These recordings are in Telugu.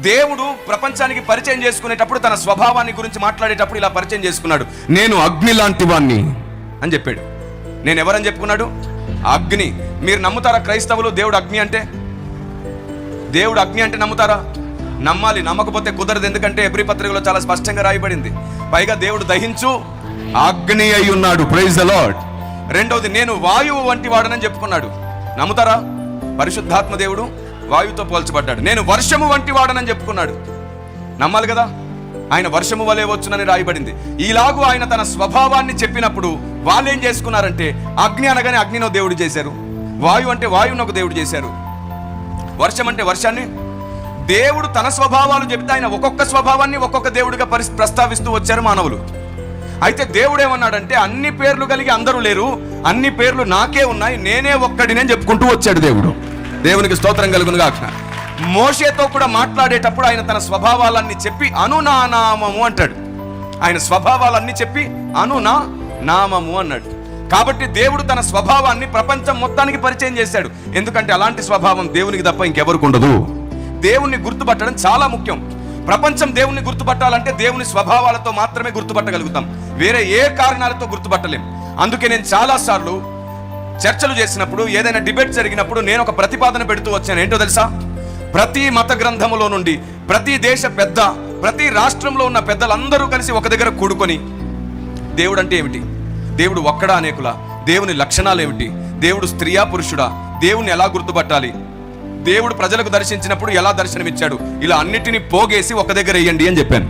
దేవుడు ప్రపంచానికి పరిచయం చేసుకునేటప్పుడు తన స్వభావాన్ని గురించి మాట్లాడేటప్పుడు ఇలా పరిచయం చేసుకున్నాడు. నేను అగ్ని లాంటి వాణ్ణి అని చెప్పాడు. నేను ఎవరని చెప్పుకున్నాడు? అగ్ని. మీరు నమ్ముతారా క్రైస్తవులు దేవుడు అగ్ని అంటే? దేవుడు అగ్ని అంటే నమ్ముతారా? నమ్మాలి. నమ్మకపోతే కుదరదు. ఎందుకంటే ఎబ్రీ పత్రికలో చాలా స్పష్టంగా రాయబడింది. పైగా దేవుడు దహించు అగ్ని అయి ఉన్నాడు. Praise the Lord. రెండవది, నేను వాయువు వంటి వాడనని చెప్పుకున్నాడు. నమ్ముతారా? పరిశుద్ధాత్మ దేవుడు వాయువుతో పోల్చబడ్డాడు. నేను వర్షము వంటి వాడనని చెప్పుకున్నాడు. నమ్మాలి కదా. ఆయన వర్షము వలె వచ్చునని రాయబడింది. ఈలాగు ఆయన తన స్వభావాన్ని చెప్పినప్పుడు వాళ్ళు ఏం చేసుకున్నారంటే, అగ్ని అనగానే అగ్నినో దేవుడు చేశారు, వాయువు అంటే వాయువును ఒక దేవుడు చేశారు, వర్షం అంటే వర్షాన్ని. దేవుడు తన స్వభావాలు చెప్తే ఆయన ఒక్కొక్క స్వభావాన్ని ఒక్కొక్క దేవుడిగా ప్రస్తావిస్తూ వచ్చారు మానవులు. అయితే దేవుడు ఏమన్నాడంటే, అన్ని పేర్లు కలిగి అందరూ లేరు, అన్ని పేర్లు నాకే ఉన్నాయి, నేనే ఒక్కడినే చెప్పుకుంటూ వచ్చాడు దేవుడు. దేవునికి స్తోత్రం కలుగును గాక. మోషేతో కూడా మాట్లాడేటప్పుడు ఆయన తన స్వభావాలన్నీ చెప్పి అను నా నామము అంటాడు. ఆయన స్వభావాలన్నీ చెప్పి అను నా నామము అన్నాడు. కాబట్టి దేవుడు తన స్వభావాన్ని ప్రపంచం మొత్తానికి పరిచయం చేశాడు. ఎందుకంటే అలాంటి స్వభావం దేవునికి తప్ప ఇంకెవరికి ఉండదు. దేవుణ్ణి గుర్తుపట్టడం చాలా ముఖ్యం. ప్రపంచం దేవుణ్ణి గుర్తుపట్టాలంటే దేవుని స్వభావాలతో మాత్రమే గుర్తుపట్టగలుగుతాం, వేరే ఏ కారణాలతో గుర్తుపట్టలేం. అందుకే నేను చాలాసార్లు చర్చలు చేసినప్పుడు, ఏదైనా డిబేట్ జరిగినప్పుడు నేను ఒక ప్రతిపాదన పెడుతూ వచ్చాను. ఏంటో తెలుసా? ప్రతి మత గ్రంథములో నుండి ప్రతి దేశ పెద్ద, ప్రతి రాష్ట్రంలో ఉన్న పెద్దలందరూ కలిసి ఒక దగ్గర కూడుకొని, దేవుడు అంటే ఏమిటి, దేవుడు ఒక్కడా అనేకులా, దేవుని లక్షణాలు ఏమిటి, దేవుడు స్త్రీయా పురుషుడా, దేవుని ఎలా గుర్తుపట్టాలి, దేవుడు ప్రజలకు దర్శించినప్పుడు ఎలా దర్శనమిచ్చాడు, ఇలా అన్నిటినీ పోగేసి ఒక దగ్గర వేయండి అని చెప్పాను.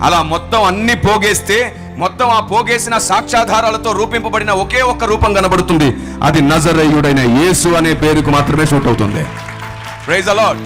అలా మొత్తం అన్ని పోగేస్తే మొత్తం ఆ పోగేసిన సాక్ష్యాధారాలతో రూపింపబడిన ఒకే ఒక్క రూపం కనబడుతుంది. అది నజరేయుడైన యేసు అనే పేరుకు మాత్రమే సూట్ అవుతుంది. Praise the lord.